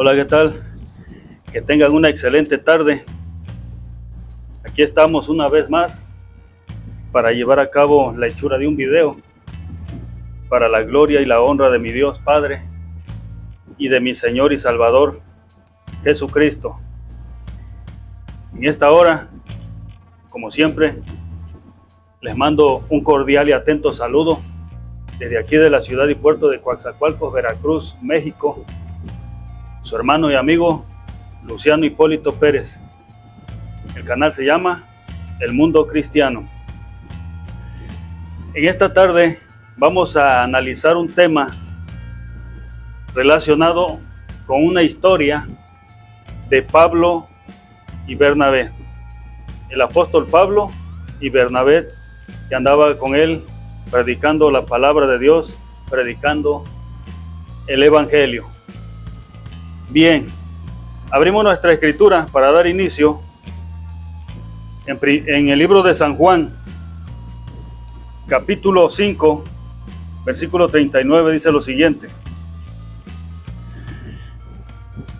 Hola, ¿qué tal? Que tengan una excelente tarde. Aquí estamos una vez más para llevar a cabo la hechura de un video para la gloria y la honra de mi Dios Padre y de mi Señor y Salvador Jesucristo. En esta hora, como siempre, les mando un cordial y atento saludo desde aquí de la ciudad y puerto de Coatzacoalcos, Veracruz, México. Su hermano y amigo Luciano Hipólito Pérez. El canal se llama El Mundo Cristiano. En esta tarde vamos a analizar un tema relacionado con una historia de Pablo y Bernabé. El apóstol Pablo y Bernabé, que andaba con él predicando la palabra de Dios, predicando el evangelio. Bien, abrimos nuestra escritura para dar inicio en el libro de San Juan, capítulo 5, versículo 39, dice lo siguiente: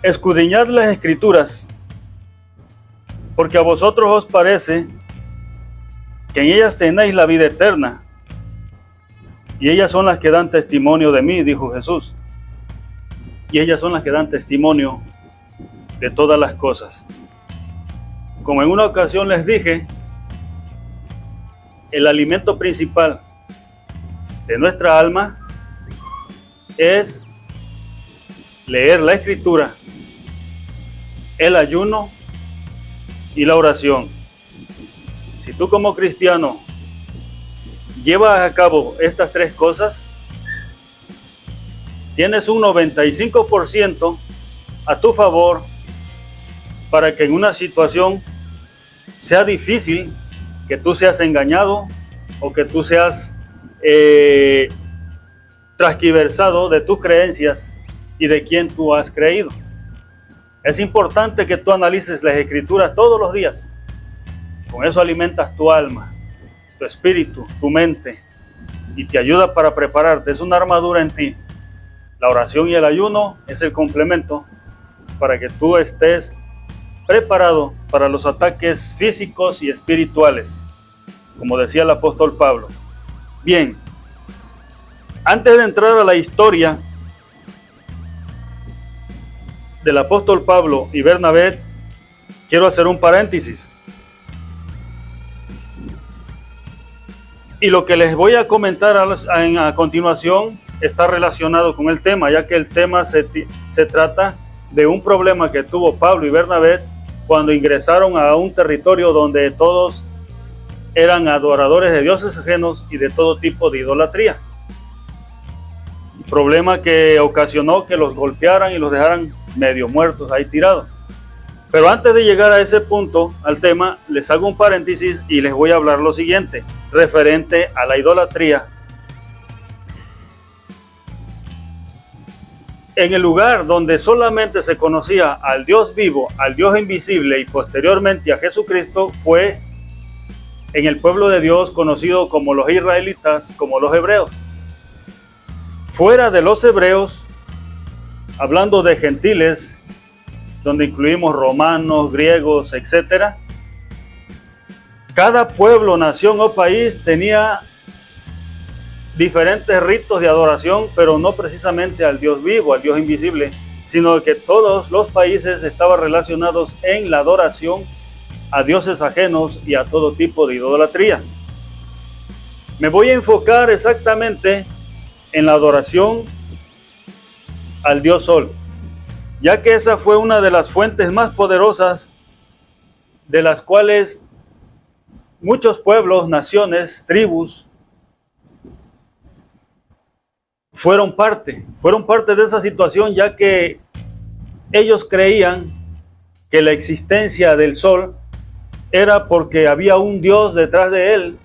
escudriñad las escrituras, porque a vosotros os parece que en ellas tenéis la vida eterna, y ellas son las que dan testimonio de mí, dijo Jesús. Y ellas son las que dan testimonio de todas las cosas. Como en una ocasión les dije, el alimento principal de nuestra alma es leer la escritura, el ayuno y la oración. Si tú como cristiano llevas a cabo estas tres cosas, tienes un 95% a tu favor para que en una situación sea difícil que tú seas engañado o que tú seas transquiversado de tus creencias y de quién tú has creído. Es importante que tú analices las escrituras todos los días. Con eso alimentas tu alma, tu espíritu, tu mente, y te ayuda para prepararte. Es una armadura en ti. La oración y el ayuno es el complemento para que tú estés preparado para los ataques físicos y espirituales, como decía el apóstol Pablo. Bien, antes de entrar a la historia del apóstol Pablo y Bernabé, quiero hacer un paréntesis. Y lo que les voy a comentar a continuación está relacionado con el tema, ya que el tema se trata de un problema que tuvo Pablo y Bernabé cuando ingresaron a un territorio donde todos eran adoradores de dioses ajenos y de todo tipo de idolatría. Problema que ocasionó que los golpearan y los dejaran medio muertos ahí tirados. Pero antes de llegar a ese punto, al tema, les hago un paréntesis y les voy a hablar lo siguiente, referente a la idolatría. En el lugar donde solamente se conocía al Dios vivo, al Dios invisible y posteriormente a Jesucristo, fue en el pueblo de Dios conocido como los israelitas, como los hebreos. Fuera de los hebreos, hablando de gentiles, donde incluimos romanos, griegos, etc., cada pueblo, nación o país tenía diferentes ritos de adoración, pero no precisamente al Dios vivo, al Dios invisible, sino que todos los países estaban relacionados en la adoración a dioses ajenos y a todo tipo de idolatría. Me voy a enfocar exactamente en la adoración al Dios Sol, ya que esa fue una de las fuentes más poderosas de las cuales muchos pueblos, naciones, tribus fueron parte de esa situación, ya que ellos creían que la existencia del sol era porque había un Dios detrás de él,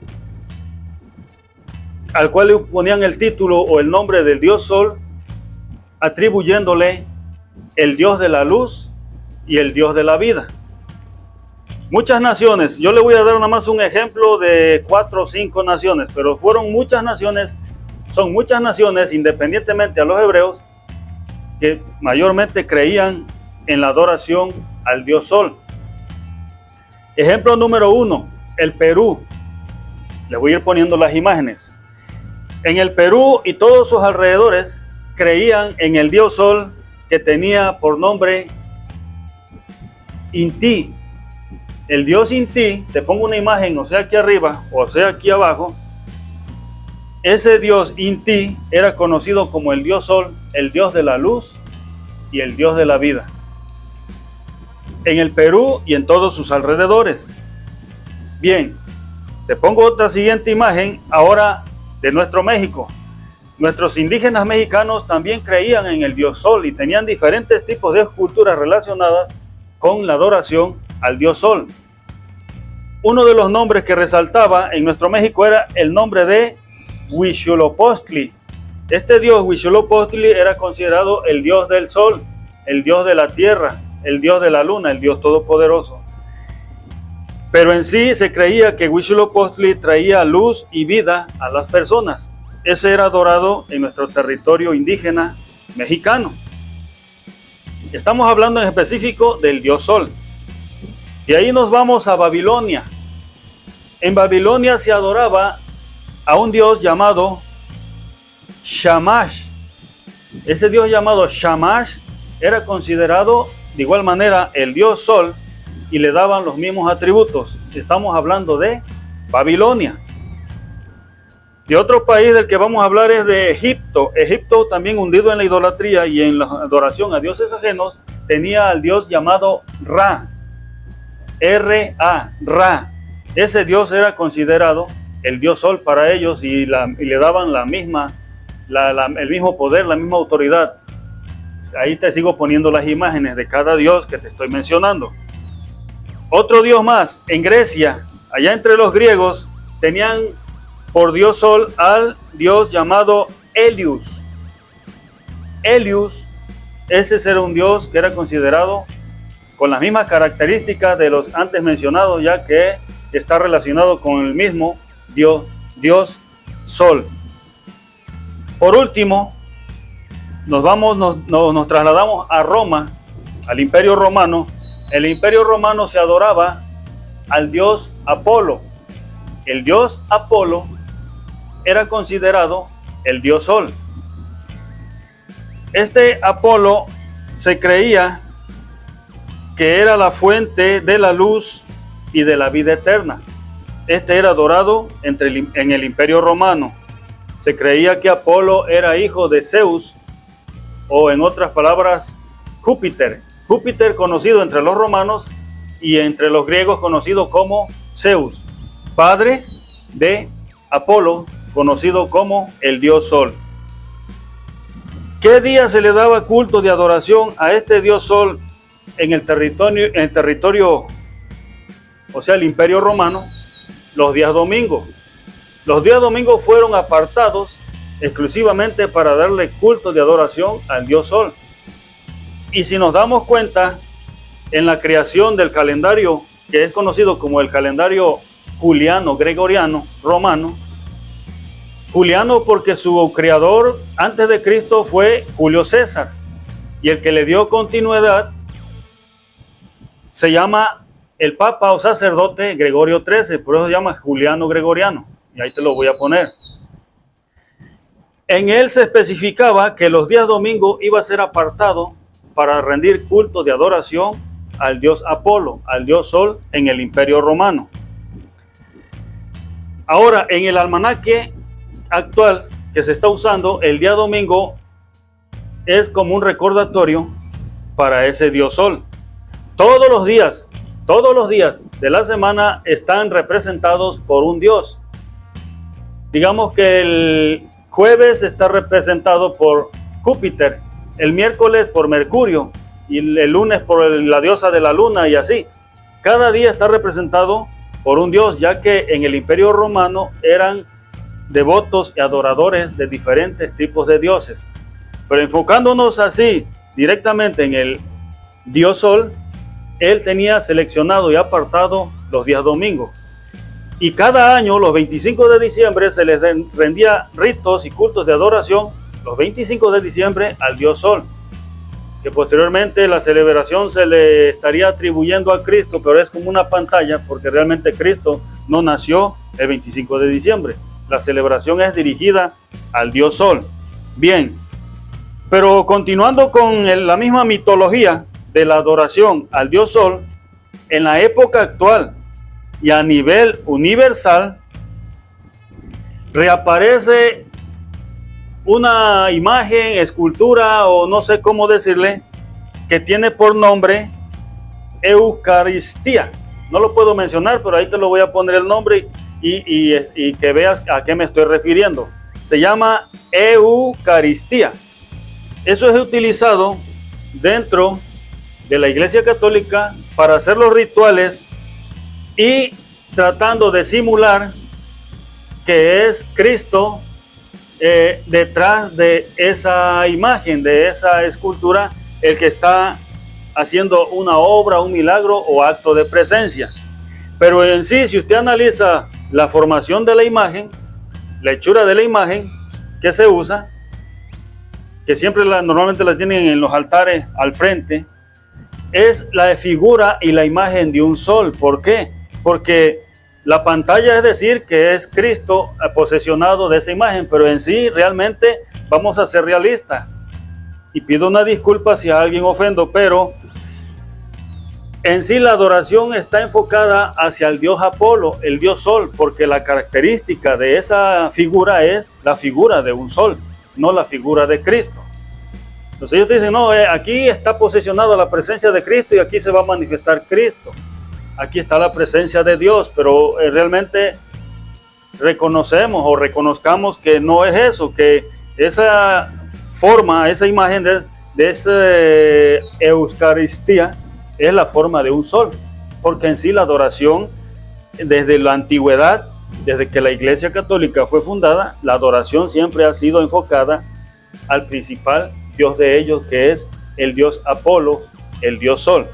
al cual le ponían el título o el nombre del Dios Sol, atribuyéndole el Dios de la luz y el Dios de la vida. Muchas naciones, yo le voy a dar nada más un ejemplo de 4 o 5 naciones, pero fueron muchas naciones, son muchas naciones, independientemente a los hebreos, que mayormente creían en la adoración al dios Sol. Ejemplo número 1, el Perú. Les voy a ir poniendo las imágenes. En el Perú y todos sus alrededores creían en el dios Sol, que tenía por nombre Inti. El dios Inti, te pongo una imagen, o sea aquí arriba, o sea aquí abajo. Ese dios Inti era conocido como el dios Sol, el dios de la luz y el dios de la vida. En el Perú y en todos sus alrededores. Bien, te pongo otra siguiente imagen, ahora de nuestro México. Nuestros indígenas mexicanos también creían en el dios Sol y tenían diferentes tipos de esculturas relacionadas con la adoración al dios Sol. Uno de los nombres que resaltaba en nuestro México era el nombre de Huitzilopochtli. Este dios Huitzilopochtli era considerado el dios del sol, el dios de la tierra, el dios de la luna, el dios todopoderoso. Pero en sí se creía que Huitzilopochtli traía luz y vida a las personas. Ese era adorado en nuestro territorio indígena mexicano. Estamos hablando en específico del dios Sol. Y ahí nos vamos a Babilonia. En Babilonia se adoraba a un dios llamado Shamash. Ese dios llamado Shamash era considerado de igual manera el dios Sol y le daban los mismos atributos. Estamos hablando de Babilonia. De otro país del que vamos a hablar es de Egipto. Egipto, también hundido en la idolatría y en la adoración a dioses ajenos, tenía al dios llamado Ra. R-A, Ra. Ese dios era considerado el dios Sol para ellos y le daban el mismo poder, la misma autoridad. Ahí te sigo poniendo las imágenes de cada dios que te estoy mencionando. Otro dios más, en Grecia, allá entre los griegos, tenían por dios Sol al dios llamado Helios. Helios, ese era un dios que era considerado con las mismas características de los antes mencionados, ya que está relacionado con el mismo dios Sol. Por último, nos trasladamos a Roma, al Imperio Romano. El Imperio Romano se adoraba al dios Apolo. El dios Apolo era considerado el dios Sol. Este Apolo se creía que era la fuente de la luz y de la vida eterna. Este era adorado en el Imperio Romano. Se creía que Apolo era hijo de Zeus, o en otras palabras, Júpiter. Júpiter conocido entre los romanos y entre los griegos conocido como Zeus, padre de Apolo, conocido como el dios Sol. ¿Qué día se le daba culto de adoración a este dios Sol en el territorio, o sea, el Imperio Romano? Los días domingos. Los días domingos fueron apartados exclusivamente para darle culto de adoración al dios Sol. Y si nos damos cuenta, en la creación del calendario, que es conocido como el calendario juliano, gregoriano, romano, Juliano porque su creador antes de Cristo fue Julio César, y el que le dio continuidad se llama el Papa o sacerdote Gregorio XIII, por eso se llama Juliano Gregoriano, y ahí te lo voy a poner. En él se especificaba que los días domingos iba a ser apartado para rendir culto de adoración al dios Apolo, al dios Sol en el Imperio Romano. Ahora, en el almanaque actual que se está usando, el día domingo es como un recordatorio para ese dios Sol. Todos los días de la semana están representados por un dios. Digamos que el jueves está representado por Júpiter, el miércoles por Mercurio y el lunes por la diosa de la luna, y así. Cada día está representado por un dios, ya que en el Imperio Romano eran devotos y adoradores de diferentes tipos de dioses. Pero enfocándonos así directamente en el dios Sol, él tenía seleccionado y apartado los días domingos. Y cada año, los 25 de diciembre, se les rendía ritos y cultos de adoración los 25 de diciembre al dios Sol. que posteriormente la celebración se le estaría atribuyendo a Cristo, pero es como una pantalla, porque realmente Cristo no nació el 25 de diciembre. La celebración es dirigida al Dios Sol. Bien, pero continuando con la misma mitología de la adoración al Dios Sol, en la época actual y a nivel universal, reaparece una imagen, escultura o no sé cómo decirle, que tiene por nombre Eucaristía. No lo puedo mencionar, pero ahí te lo voy a poner el nombre y que veas a qué me estoy refiriendo. Se llama Eucaristía. Eso es utilizado dentro de la Iglesia Católica para hacer los rituales y tratando de simular que es Cristo detrás de esa imagen, de esa escultura, el que está haciendo una obra, un milagro o acto de presencia. Pero en sí, si usted analiza la formación de la imagen, la hechura de la imagen que se usa, que siempre normalmente la tienen en los altares al frente, es la figura y la imagen de un sol. ¿Por qué? Porque la pantalla es decir que es Cristo posesionado de esa imagen, pero en sí realmente vamos a ser realistas. Y pido una disculpa si a alguien ofendo, pero en sí la adoración está enfocada hacia el dios Apolo, el dios Sol, porque la característica de esa figura es la figura de un sol, no la figura de Cristo. Entonces ellos dicen, no, aquí está posesionada la presencia de Cristo y aquí se va a manifestar Cristo. Aquí está la presencia de Dios, pero realmente reconozcamos que no es eso, que esa forma, esa imagen de esa Eucaristía es la forma de un sol, porque en sí la adoración desde la antigüedad, desde que la Iglesia Católica fue fundada, la adoración siempre ha sido enfocada al principal dios de ellos, que es el dios Apolo, el dios Sol.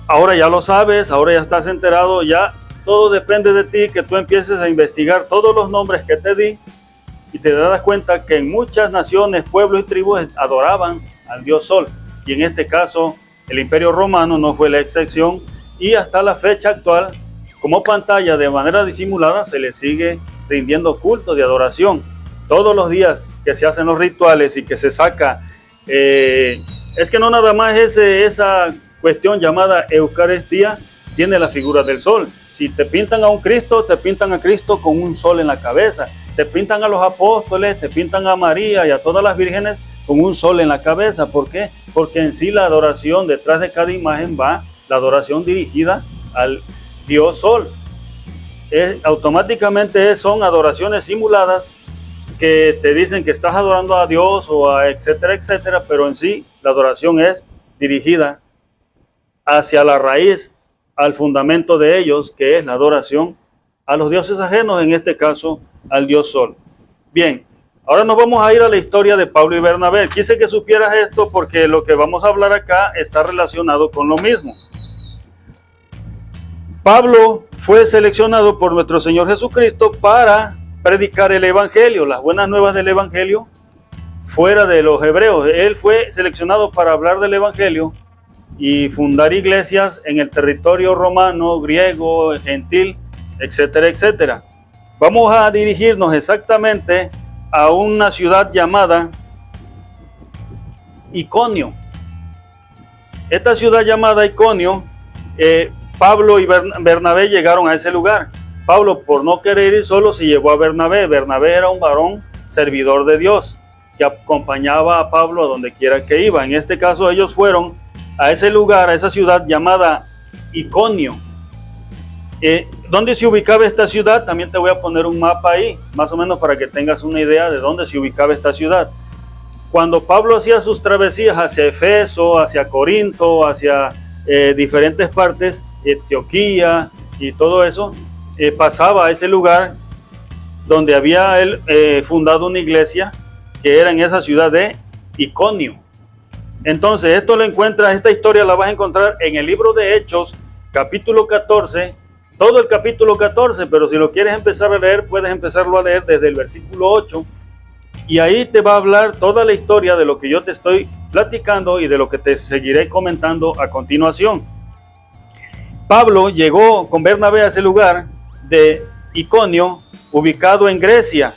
Ahora ya lo sabes, ahora ya estás enterado, ya todo depende de ti, que tú empieces a investigar todos los nombres que te di y te darás cuenta que en muchas naciones, pueblos y tribus adoraban al dios Sol, y en este caso el Imperio Romano no fue la excepción, y hasta la fecha actual, como pantalla de manera disimulada, se le sigue rindiendo culto de adoración. Todos los días que se hacen los rituales y que se saca, es que no nada más esa cuestión llamada Eucaristía tiene la figura del sol. Si te pintan a un Cristo, te pintan a Cristo con un sol en la cabeza. Te pintan a los apóstoles, te pintan a María y a todas las vírgenes con un sol en la cabeza. ¿Por qué? Porque en sí la adoración, detrás de cada imagen va la adoración dirigida al Dios Sol. Automáticamente son adoraciones simuladas que te dicen que estás adorando a Dios o a etcétera, etcétera, pero en sí la adoración es dirigida hacia la raíz, al fundamento de ellos, que es la adoración a los dioses ajenos, en este caso al Dios Sol. Bien, ahora nos vamos a ir a la historia de Pablo y Bernabé. Quise que supieras esto porque lo que vamos a hablar acá está relacionado con lo mismo. Pablo fue seleccionado por nuestro Señor Jesucristo para predicar el Evangelio, las buenas nuevas del Evangelio, fuera de los hebreos. Él fue seleccionado para hablar del Evangelio y fundar iglesias en el territorio romano, griego, gentil, etcétera, etcétera. Vamos a dirigirnos exactamente a una ciudad llamada Iconio. Esta ciudad llamada Iconio, Pablo y Bernabé llegaron a ese lugar. Pablo, por no querer ir solo, se llevó a Bernabé. Bernabé era un varón servidor de Dios que acompañaba a Pablo a donde quiera que iba. En este caso ellos fueron a ese lugar, a esa ciudad llamada Iconio. ¿Dónde se ubicaba esta ciudad? También te voy a poner un mapa ahí, más o menos para que tengas una idea de dónde se ubicaba esta ciudad. Cuando Pablo hacía sus travesías hacia Efeso, hacia Corinto, hacia diferentes partes, Antioquía y todo eso, pasaba a ese lugar donde había él fundado una iglesia que era en esa ciudad de Iconio. Entonces esta historia la vas a encontrar en el libro de Hechos, capítulo 14, todo el capítulo 14, pero si lo quieres empezar a leer, puedes empezarlo a leer desde el versículo 8 Y ahí te va a hablar toda la historia de lo que yo te estoy platicando y de lo que te seguiré comentando a continuación. Pablo llegó con Bernabé a ese lugar de Iconio, ubicado en Grecia.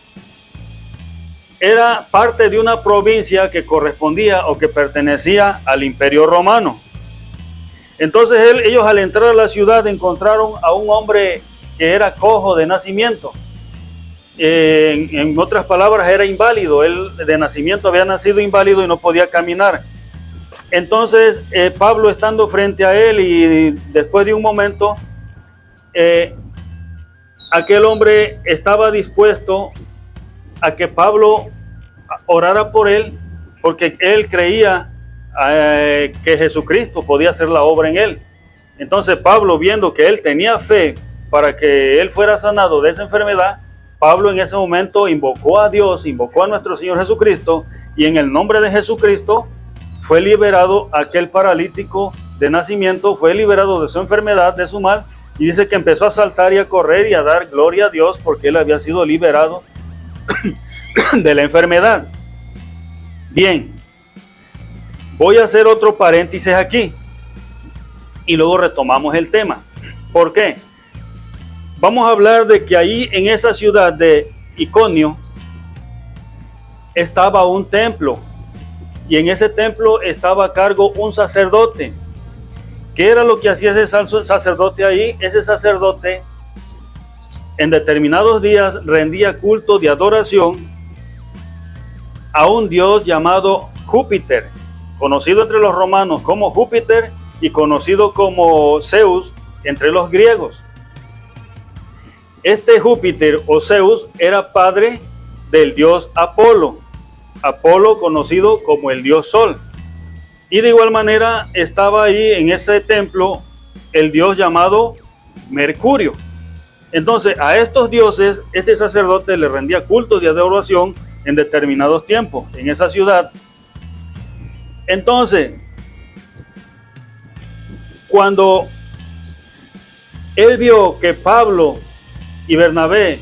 Era parte de una provincia que correspondía o que pertenecía al Imperio Romano. Entonces ellos al entrar a la ciudad encontraron a un hombre que era cojo de nacimiento. En otras palabras, era inválido. Él de nacimiento había nacido inválido y no podía caminar. Entonces Pablo, estando frente a él, y después de un momento, aquel hombre estaba dispuesto a que Pablo orara por él, porque él creía que Jesucristo podía hacer la obra en él. Entonces Pablo, viendo que él tenía fe para que él fuera sanado de esa enfermedad, Pablo en ese momento invocó a Dios, invocó a nuestro Señor Jesucristo, y en el nombre de Jesucristo fue liberado aquel paralítico de nacimiento, fue liberado de su enfermedad, de su mal, y dice que empezó a saltar y a correr y a dar gloria a Dios porque él había sido liberado de la enfermedad. Bien, voy a hacer otro paréntesis aquí y luego retomamos el tema. ¿Por qué? Vamos a hablar de que ahí en esa ciudad de Iconio estaba un templo, y en ese templo estaba a cargo un sacerdote. ¿Qué era lo que hacía ese sacerdote ahí? Ese sacerdote en determinados días rendía culto de adoración a un dios llamado Júpiter, conocido entre los romanos como Júpiter y conocido como Zeus entre los griegos. Este Júpiter o Zeus era padre del dios Apolo, Apolo conocido como el dios Sol. Y de igual manera estaba ahí en ese templo el dios llamado Mercurio. Entonces a estos dioses este sacerdote le rendía culto de adoración en determinados tiempos en esa ciudad. Entonces, cuando él vio que Pablo y Bernabé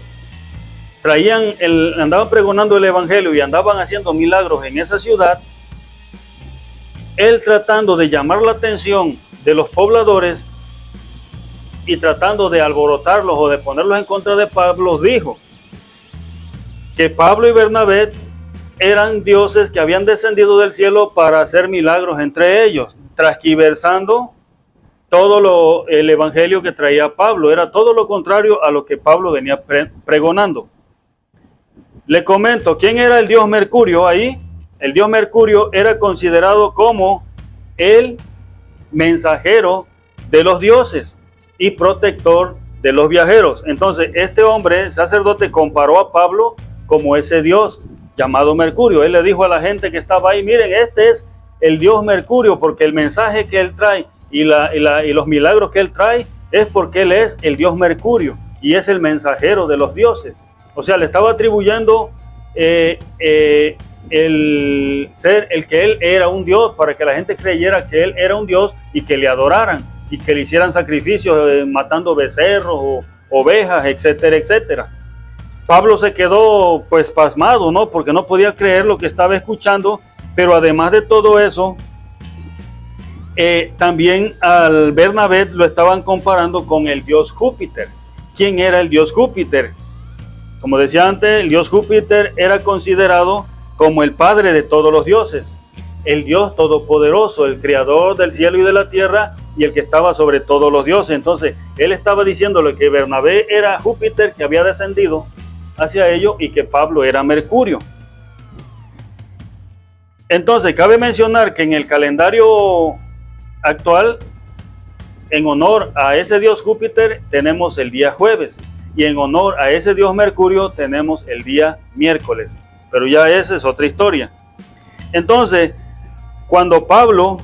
andaban pregonando el evangelio y andaban haciendo milagros en esa ciudad, él, tratando de llamar la atención de los pobladores y tratando de alborotarlos o de ponerlos en contra de Pablo, dijo que Pablo y Bernabé eran dioses que habían descendido del cielo para hacer milagros entre ellos, transquiversando todo el evangelio que traía Pablo. Era todo lo contrario a lo que Pablo venía pregonando. Le comento, ¿quién era el dios Mercurio ahí? El dios Mercurio era considerado como el mensajero de los dioses y protector de los viajeros. Entonces este hombre, sacerdote, comparó a Pablo como ese dios llamado Mercurio. Él le dijo a la gente que estaba ahí: miren, este es el dios Mercurio, porque el mensaje que él trae y los milagros que él trae es porque él es el dios Mercurio y es el mensajero de los dioses. O sea, le estaba atribuyendo el que él era un dios, para que la gente creyera que él era un dios y que le adoraran y que le hicieran sacrificios matando becerros o ovejas, etcétera, etcétera. Pablo se quedó pues pasmado, ¿no? Porque no podía creer lo que estaba escuchando, pero además de todo eso, también al Bernabé lo estaban comparando con el dios Júpiter. ¿Quién era el dios Júpiter? Como decía antes, el dios Júpiter era considerado como el padre de todos los dioses, el Dios todopoderoso, el creador del cielo y de la tierra y el que estaba sobre todos los dioses. Entonces él estaba diciéndole que Bernabé era Júpiter que había descendido hacia ellos y que Pablo era Mercurio. Entonces cabe mencionar que en el calendario actual, en honor a ese dios Júpiter tenemos el día jueves, y en honor a ese dios Mercurio tenemos el día miércoles, pero ya esa es otra historia. Entonces, cuando Pablo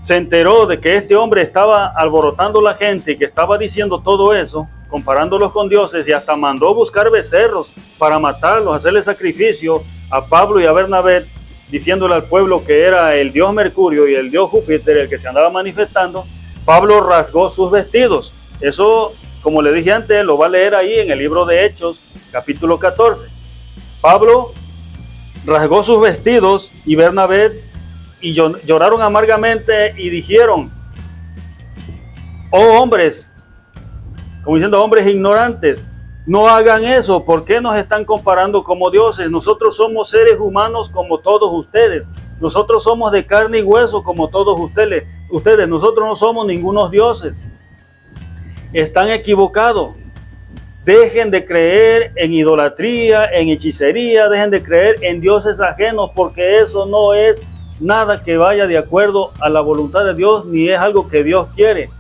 se enteró de que este hombre estaba alborotando la gente y que estaba diciendo todo eso, comparándolos con dioses, y hasta mandó buscar becerros para matarlos, hacerle sacrificio a Pablo y a Bernabé, diciéndole al pueblo que era el dios Mercurio y el dios Júpiter el que se andaba manifestando, Pablo rasgó sus vestidos. Eso, como le dije antes, lo va a leer ahí en el libro de Hechos, capítulo 14. Pablo rasgó sus vestidos y Bernabé y lloraron amargamente y dijeron: oh hombres, como diciendo, hombres ignorantes, no hagan eso. ¿Por qué nos están comparando como dioses? Nosotros somos seres humanos como todos ustedes. Nosotros somos de carne y hueso como todos ustedes. Nosotros no somos ningunos dioses. Están equivocados. Dejen de creer en idolatría, en hechicería, dejen de creer en dioses ajenos, porque eso no es nada que vaya de acuerdo a la voluntad de Dios, ni es algo que Dios quiere.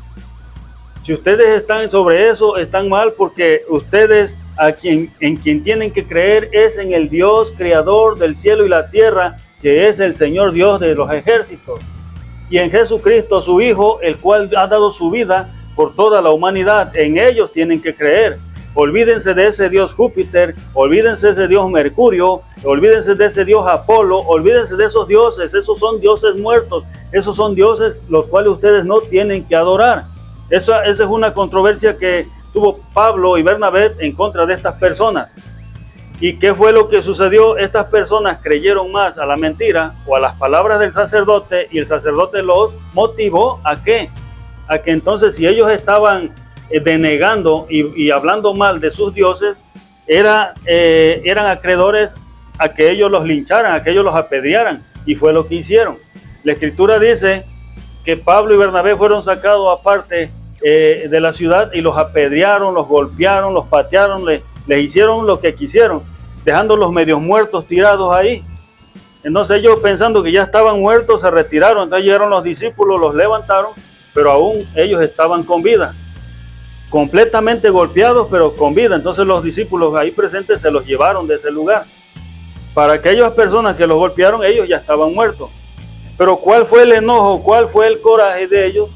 Si ustedes están sobre eso, están mal, porque ustedes en quien tienen que creer es en el Dios creador del cielo y la tierra, que es el Señor Dios de los ejércitos, y en Jesucristo su Hijo, el cual ha dado su vida por toda la humanidad. En ellos tienen que creer. Olvídense de ese Dios Júpiter, olvídense de ese Dios Mercurio, olvídense de ese Dios Apolo, olvídense de esos dioses. Esos son dioses muertos, esos son dioses los cuales ustedes no tienen que adorar. Esa es una controversia que tuvo Pablo y Bernabé en contra de estas personas. ¿Y qué fue lo que sucedió? Estas personas creyeron más a la mentira o a las palabras del sacerdote, y el sacerdote los motivó ¿a qué? A que entonces, si ellos estaban denegando y hablando mal de sus dioses, eran acreedores a que ellos los lincharan, a que ellos los apedrearan, y fue lo que hicieron. La escritura dice que Pablo y Bernabé fueron sacados aparte de la ciudad y los apedrearon, los golpearon, los patearon, les hicieron lo que quisieron, dejándolos medios muertos tirados ahí. Entonces ellos, pensando que ya estaban muertos, se retiraron. Entonces llegaron los discípulos, los levantaron, pero aún ellos estaban con vida, completamente golpeados, pero con vida. Entonces los discípulos ahí presentes se los llevaron de ese lugar. Para aquellas personas que los golpearon, ellos ya estaban muertos. Pero ¿cuál fue el enojo? ¿Cuál fue el coraje de ellos?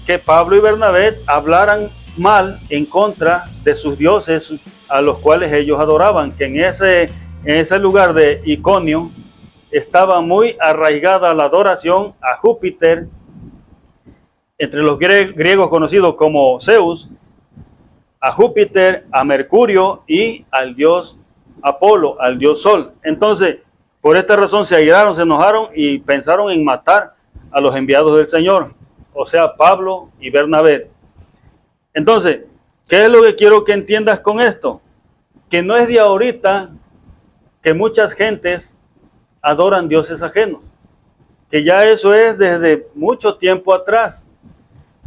Que Pablo y Bernabé hablaran mal en contra de sus dioses a los cuales ellos adoraban, que en ese lugar de Iconio estaba muy arraigada la adoración a Júpiter, entre los griegos conocidos como Zeus, a Júpiter, a Mercurio y al dios Apolo, al dios Sol. Entonces, por esta razón se airaron, se enojaron y pensaron en matar a los enviados del Señor, o sea, Pablo y Bernabé. Entonces, ¿qué es lo que quiero que entiendas con esto? Que no es de ahorita que muchas gentes adoran dioses ajenos, que ya eso es desde mucho tiempo atrás,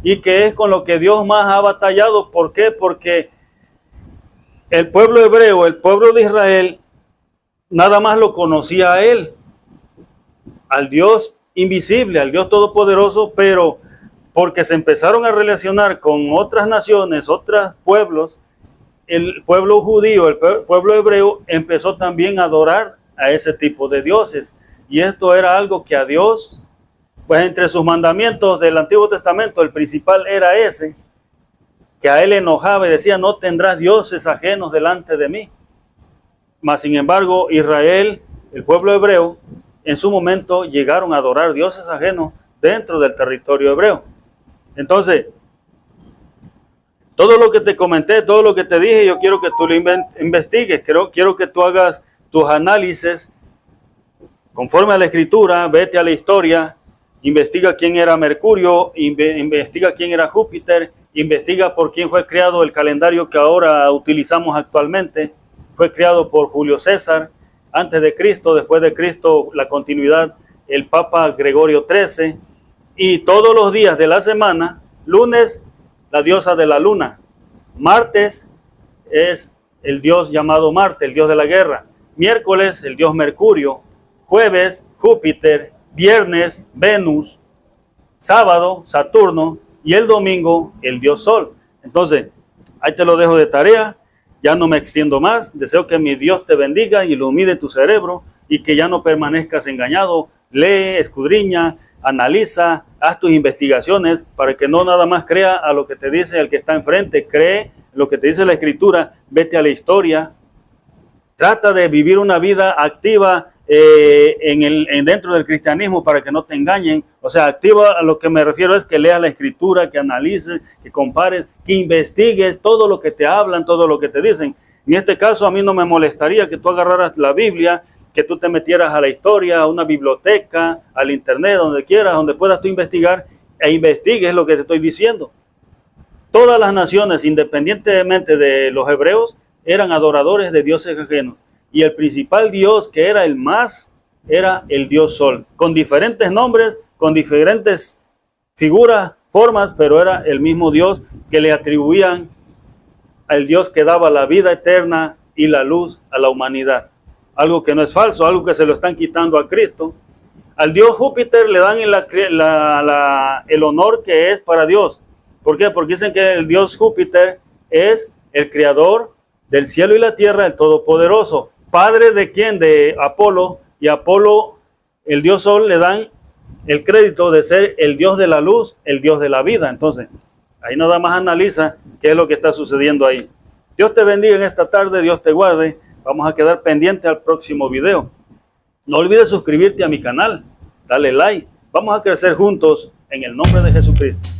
y que es con lo que Dios más ha batallado. ¿Por qué? Porque el pueblo hebreo, el pueblo de Israel, nada más lo conocía a él, al Dios invisible, al Dios todopoderoso, pero porque se empezaron a relacionar con otras naciones, otros pueblos, el pueblo judío, el pueblo hebreo empezó también a adorar a ese tipo de dioses. Y esto era algo que a Dios, pues entre sus mandamientos del Antiguo Testamento, el principal era ese, que a él enojaba y decía: no tendrás dioses ajenos delante de mí. Mas sin embargo, Israel, el pueblo hebreo, en su momento llegaron a adorar dioses ajenos dentro del territorio hebreo. Entonces, todo lo que te comenté, todo lo que te dije, yo quiero que tú lo investigues. Quiero que tú hagas tus análisis conforme a la escritura. Vete a la historia, investiga quién era Mercurio, investiga quién era Júpiter, investiga por quién fue creado el calendario que ahora utilizamos actualmente. Fue creado por Julio César, antes de Cristo, después de Cristo, la continuidad, el Papa Gregorio XIII. Y todos los días de la semana, lunes, la diosa de la luna. Martes es el dios llamado Marte, el dios de la guerra. Miércoles, el dios Mercurio. Jueves, Júpiter. Viernes, Venus. Sábado, Saturno. Y el domingo, el dios Sol. Entonces, ahí te lo dejo de tarea. Ya no me extiendo más. Deseo que mi Dios te bendiga y ilumine tu cerebro y que ya no permanezcas engañado. Lee, escudriña, analiza, haz tus investigaciones para que no nada más crea a lo que te dice el que está enfrente. Cree lo que te dice la escritura. Vete a la historia. Trata de vivir una vida activa dentro del cristianismo para que no te engañen. O sea, activa, a lo que me refiero es que leas la escritura, que analices, que compares, que investigues todo lo que te hablan, todo lo que te dicen. En este caso, a mí no me molestaría que tú agarraras la Biblia, que tú te metieras a la historia, a una biblioteca, al internet, donde quieras, donde puedas tú investigar e investigues lo que te estoy diciendo. Todas las naciones, independientemente de los hebreos, eran adoradores de dioses ajenos. Y el principal dios, que era el más, era el dios Sol, con diferentes nombres, con diferentes figuras, formas, pero era el mismo Dios que le atribuían al Dios que daba la vida eterna y la luz a la humanidad. Algo que no es falso, algo que se lo están quitando a Cristo. Al Dios Júpiter le dan el honor que es para Dios. ¿Por qué? Porque dicen que el Dios Júpiter es el creador del cielo y la tierra, el Todopoderoso. ¿Padre de quién? De Apolo. Y Apolo, el Dios Sol, le dan el crédito de ser el Dios de la luz, el Dios de la vida. Entonces, ahí nada más analiza qué es lo que está sucediendo ahí. Dios te bendiga en esta tarde, Dios te guarde. Vamos a quedar pendiente al próximo video. No olvides suscribirte a mi canal, dale like. Vamos a crecer juntos en el nombre de Jesucristo.